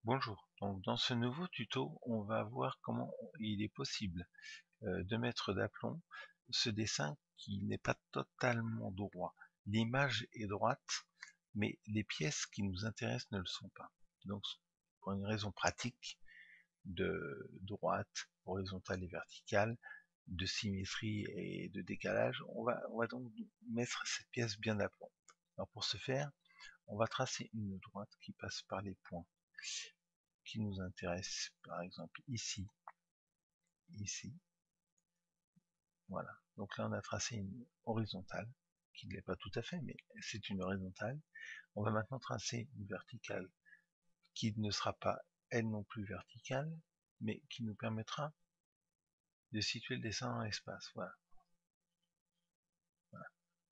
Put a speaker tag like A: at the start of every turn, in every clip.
A: Bonjour, donc dans ce nouveau tuto, on va voir comment il est possible de mettre d'aplomb ce dessin qui n'est pas totalement droit. L'image est droite, mais les pièces qui nous intéressent ne le sont pas. Donc pour une raison pratique de droite, horizontale et verticale, de symétrie et de décalage, on va donc mettre cette pièce bien d'aplomb. Alors pour ce faire, on va tracer une droite qui passe par les points qui nous intéresse, par exemple ici, voilà. Donc là on a tracé une horizontale, qui ne l'est pas tout à fait, mais c'est une horizontale. On va maintenant tracer une verticale, qui ne sera pas elle non plus verticale, mais qui nous permettra de situer le dessin dans l'espace, voilà.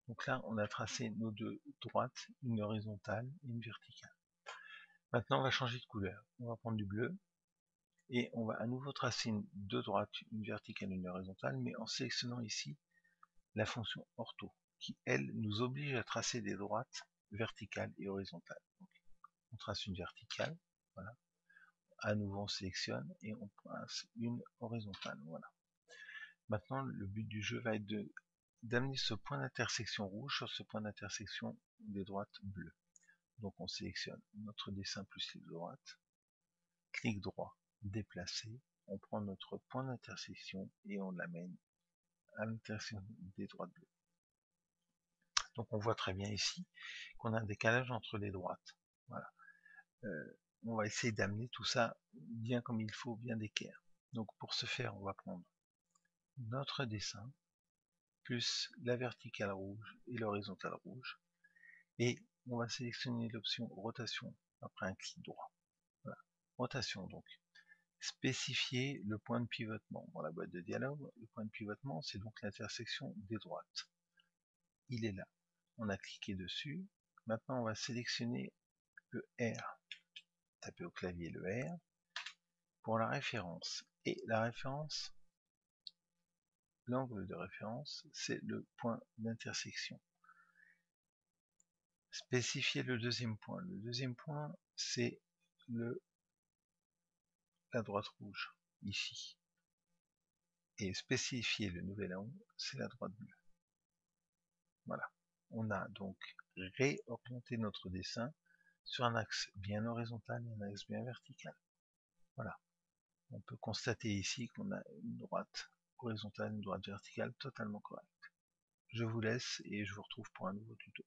A: Donc là on a tracé nos deux droites, une horizontale et une verticale. Maintenant on va changer de couleur, on va prendre du bleu, et on va à nouveau tracer deux droites, une verticale et une horizontale, mais en sélectionnant ici la fonction ortho, qui elle nous oblige à tracer des droites verticales et horizontales. Donc, on trace une verticale, voilà. À nouveau on sélectionne et on trace une horizontale, voilà. Maintenant le but du jeu va être d'amener ce point d'intersection rouge sur ce point d'intersection des droites bleues. Donc on sélectionne notre dessin plus les droites, clic droit, déplacer, on prend notre point d'intersection et on l'amène à l'intersection des droites bleues. Donc on voit très bien ici qu'on a un décalage entre les droites. Voilà. On va essayer d'amener tout ça bien comme il faut, bien d'équerre. Donc pour ce faire, on va prendre notre dessin, plus la verticale rouge et l'horizontale rouge, et on va sélectionner l'option rotation après un clic droit. Voilà. Rotation donc. Spécifier le point de pivotement. Dans la boîte de dialogue, le point de pivotement, c'est donc l'intersection des droites. Il est là. On a cliqué dessus. Maintenant, on va sélectionner le R. Taper au clavier le R pour la référence. Et la référence, l'angle de référence, c'est le point d'intersection. Spécifier le deuxième point. Le deuxième point, c'est la droite rouge, ici. Et spécifier le nouvel angle, c'est la droite bleue. Voilà. On a donc réorienté notre dessin sur un axe bien horizontal et un axe bien vertical. Voilà. On peut constater ici qu'on a une droite horizontale, une droite verticale totalement correcte. Je vous laisse et je vous retrouve pour un nouveau tuto.